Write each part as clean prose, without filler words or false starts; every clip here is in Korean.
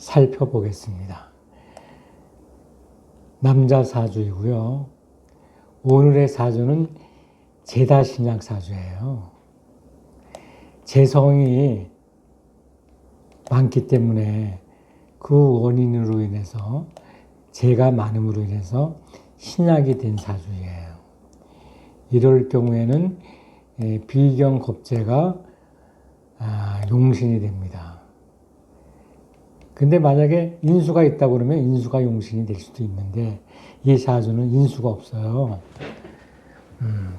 살펴보겠습니다. 남자 사주이고요. 오늘의 사주는 제다신약 사주예요. 재성이 많기 때문에 그 원인으로 인해서 재가 많음으로 인해서 신약이 된 사주예요. 이럴 경우에는 비경 겁재가 용신이 됩니다. 근데 만약에 인수가 있다고 그러면 인수가 용신이 될 수도 있는데 이 사주는 인수가 없어요.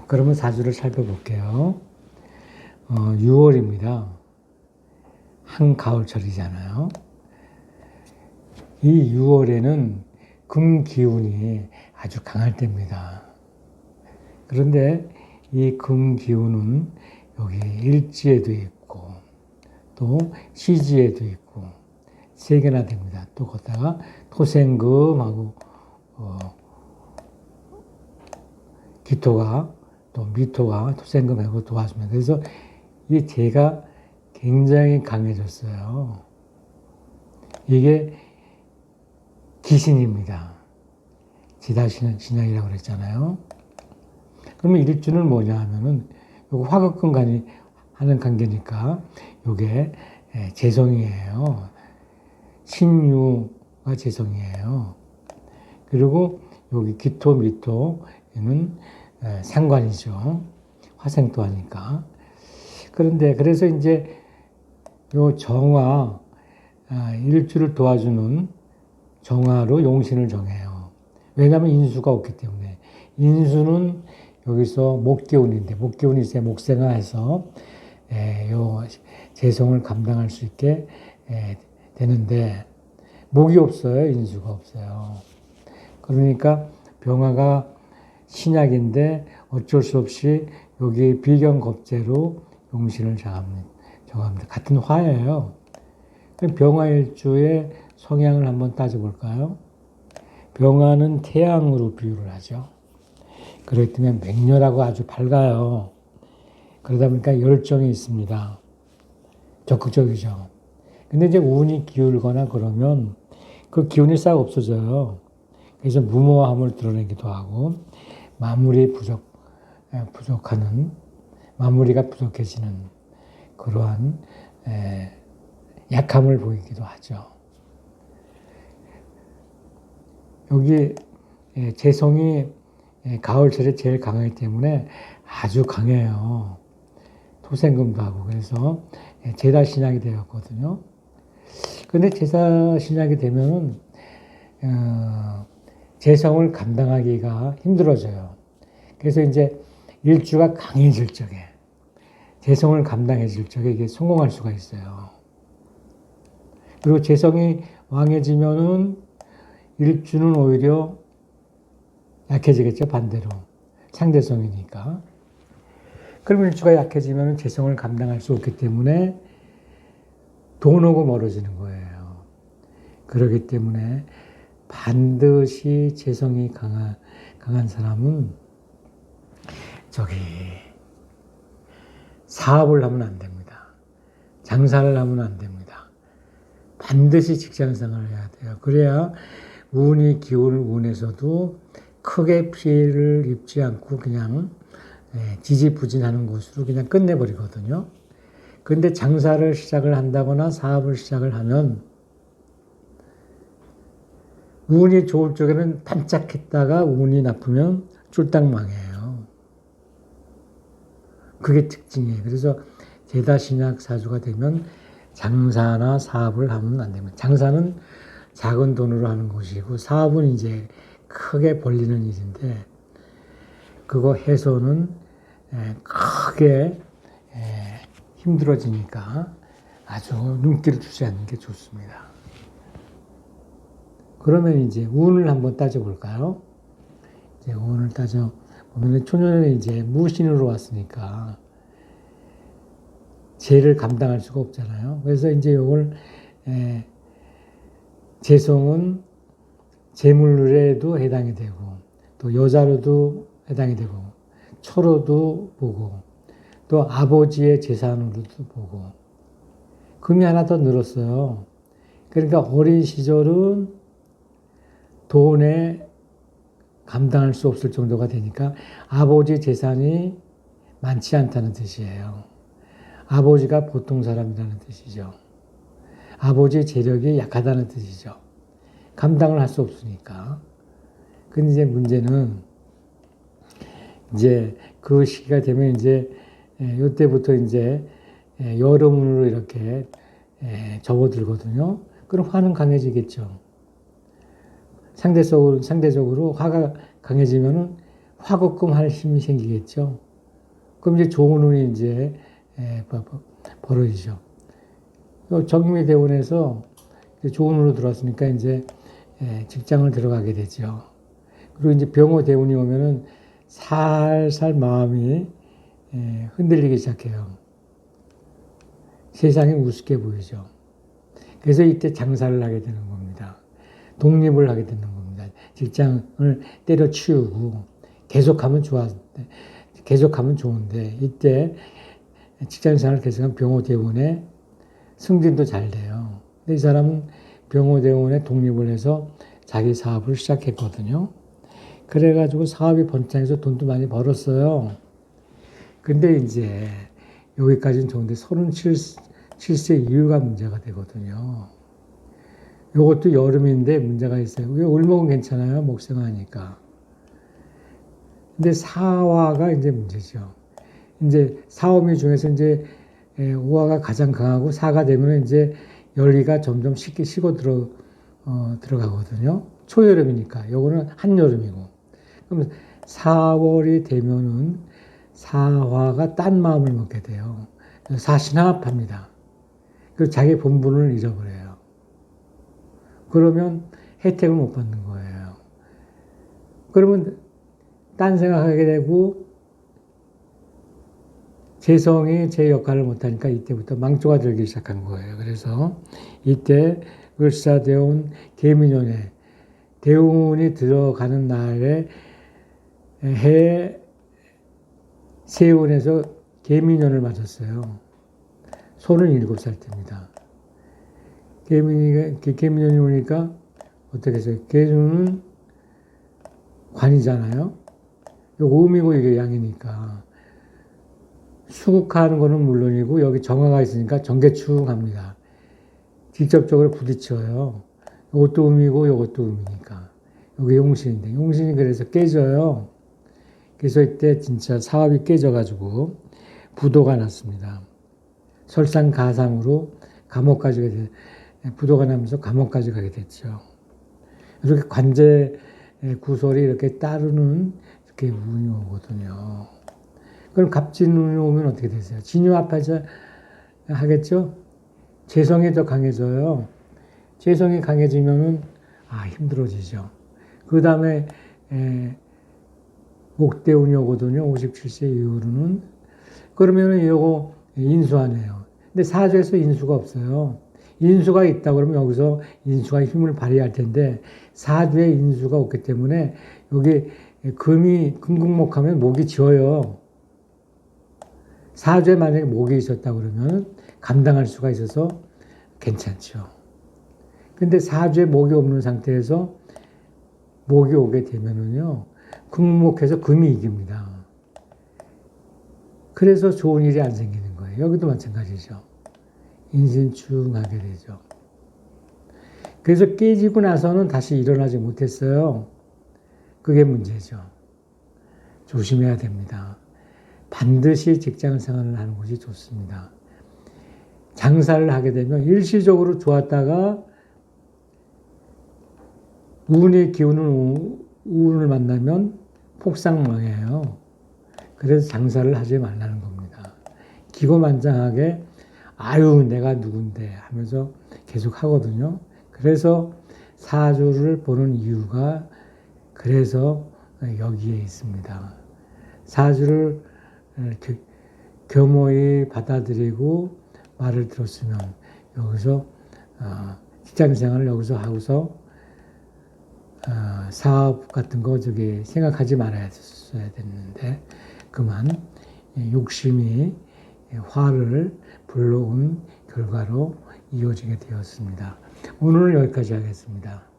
그러면 사주를 살펴볼게요. 6월입니다. 한가을철이잖아요. 이 6월에는 금 기운이 아주 강할 때입니다. 그런데 이 금 기운은 여기 일지에도 있고 또 시지에도 있고 세 개나 됩니다. 또 거기다가 토생금하고 기토가 또 미토가 토생금하고 도와줍니다. 그래서 이 재가 굉장히 강해졌어요. 이게 기신입니다. 제다신약이라고 그랬잖아요. 그러면 일주는 뭐냐 하면은 요거 화극금간이 하는 관계니까 요게 재성이에요. 신유가 재성이에요. 그리고 여기 기토, 미토는 상관이죠. 화생도 하니까. 그런데 그래서 이제 요 정화, 일주를 도와주는 정화로 용신을 정해요. 왜냐하면 인수가 없기 때문에. 인수는 여기서 목기운인데, 목기운이 이제 목생화해서 요 재성을 감당할 수 있게 되는데, 목이 없어요. 인수가 없어요. 그러니까 병화가 신약인데 어쩔 수 없이 여기 비경겁재로 용신을 정합니다. 같은 화예요. 병화일주의 성향을 한번 따져볼까요? 병화는 태양으로 비유를 하죠. 그렇기 때문에 맹렬하고 아주 밝아요. 그러다 보니까 열정이 있습니다. 적극적이죠. 근데 이제 운이 기울거나 그러면 그 기운이 싹 없어져요. 그래서 무모함을 드러내기도 하고 마무리가 부족해지는 그러한 약함을 보이기도 하죠. 여기 재성이 가을철에 제일 강하기 때문에 아주 강해요. 토생금도 하고 그래서 제다신약이 되었거든요. 근데 제다신약이 되면은 재성을 감당하기가 힘들어져요. 그래서 이제 일주가 강해질 적에 재성을 감당해질 적에 이게 성공할 수가 있어요. 그리고 재성이 왕해지면은 일주는 오히려 약해지겠죠, 반대로. 상대성이니까. 그럼 일주가 약해지면 재성을 감당할 수 없기 때문에 돈 오고 멀어지는 거예요. 그렇기 때문에 반드시 재성이 강한 사람은 사업을 하면 안 됩니다. 장사를 하면 안 됩니다. 반드시 직장생활을 해야 돼요. 그래야 운이 기울 운에서도 크게 피해를 입지 않고 그냥 지지부진하는 것으로 그냥 끝내버리거든요. 그런데 장사를 시작을 한다거나 사업을 시작을 하면 운이 좋을 적에는 반짝했다가 운이 나쁘면 쫄딱 망해요. 그게 특징이에요. 그래서 제다신약 사주가 되면 장사나 사업을 하면 안 됩니다. 장사는 작은 돈으로 하는 것이고 사업은 이제 크게 벌리는 일인데 그거 해서는 크게 힘들어지니까 아주 눈길을 주지 않는 게 좋습니다. 그러면 이제 운을 한번 따져볼까요? 이제 운을 따져보면 초년에 이제 무신으로 왔으니까 재를 감당할 수가 없잖아요. 그래서 이제 이걸 재성은 재물에도 해당이 되고 또 여자로도 해당이 되고 초로도 보고 또 아버지의 재산으로도 보고 금이 하나 더 늘었어요. 그러니까 어린 시절은 돈에 감당할 수 없을 정도가 되니까 아버지 재산이 많지 않다는 뜻이에요. 아버지가 보통 사람이라는 뜻이죠. 아버지의 재력이 약하다는 뜻이죠. 감당을 할 수 없으니까. 근데 이제 문제는 이제 그 시기가 되면 이제 이때부터 이제 여름으로 이렇게 접어들거든요. 그럼 화는 강해지겠죠. 상대적으로 화가 강해지면은 화급금 할 힘이 생기겠죠. 그럼 이제 좋은 운이 이제 벌어지죠. 정금의 대운에서 좋은 운으로 들어왔으니까 이제 직장을 들어가게 되죠. 그리고 이제 병호 대운이 오면은 살살 마음이 흔들리기 시작해요. 세상이 우습게 보이죠. 그래서 이때 장사를 하게 되는 겁니다. 독립을 하게 되는 겁니다. 직장을 때려치우고 계속하면 좋은데 이때 직장생활을 계속하면 병호대운에 승진도 잘 돼요. 근데 이 사람은 병호대운에 독립을 해서 자기 사업을 시작했거든요. 그래가지고 사업이 번창해서 돈도 많이 벌었어요. 근데 이제 여기까지는 좋은데 37세 이후가 문제가 되거든요. 요것도 여름인데 문제가 있어요. 왜 을목은 괜찮아요? 목생하니까. 근데 사화가 이제 문제죠. 이제 사오미 중에서 이제 오화가 가장 강하고 사가 되면 이제 열기가 점점 식고 들어가거든요. 초여름이니까. 요거는 한여름이고. 그럼 4월이 되면은 사화가 딴 마음을 먹게 돼요. 사신합합니다. 그리고 자기 본분을 잃어버려요. 그러면 혜택을 못 받는 거예요. 그러면 딴 생각하게 되고 재성이 제 역할을 못하니까 이때부터 망조가 들기 시작한 거예요. 그래서 이때 을사대운 계민년에 대운이 들어가는 날에 해 세운에서 계민년을 맞았어요. 37살 때입니다. 계민년이 오니까 어떻게 했어요? 계수는 관이잖아요. 요거 음이고 이게 양이니까. 수국하는 거는 물론이고 여기 정화가 있으니까 정계충합니다. 직접적으로 부딪혀요. 요것도 음이고 요것도 음이니까. 여기 용신인데 용신이 그래서 깨져요. 그래서 이때 진짜 사업이 깨져가지고 부도가 났습니다. 설상가상으로 감옥까지 부도가 나면서 감옥까지 가게 됐죠. 이렇게 관제 구설이 이렇게 따르는 이렇게 운이 오거든요. 그럼 갑진운이 오면 어떻게 되세요? 진유합하자 하겠죠? 재성이 더 강해져요. 재성이 강해지면은 힘들어지죠. 그 다음에 목대운이 오거든요. 57세 이후로는. 그러면은 이거 인수하네요. 근데 사주에서 인수가 없어요. 인수가 있다 그러면 여기서 인수가 힘을 발휘할 텐데 사주에 인수가 없기 때문에 여기 금이 금국목하면 목이 지어요. 사주에 만약에 목이 있었다 그러면 감당할 수가 있어서 괜찮죠. 근데 사주에 목이 없는 상태에서 목이 오게 되면은요, 금목해서 금이 이깁니다. 그래서 좋은 일이 안 생기는 거예요. 여기도 마찬가지죠. 인신충하게 되죠. 그래서 깨지고 나서는 다시 일어나지 못했어요. 그게 문제죠. 조심해야 됩니다. 반드시 직장 생활을 하는 것이 좋습니다. 장사를 하게 되면 일시적으로 좋았다가 운이 기우는 운을 만나면 폭삭망해요. 그래서 장사를 하지 말라는 겁니다. 기고만장하게 아유 내가 누군데 하면서 계속 하거든요. 그래서 사주를 보는 이유가 그래서 여기에 있습니다. 사주를 겸허히 받아들이고 말을 들었으면 여기서 직장생활을 여기서 하고서 사업 같은 거 생각하지 말았어야 됐는데 그만 욕심이 화를 불러온 결과로 이어지게 되었습니다. 오늘은 여기까지 하겠습니다.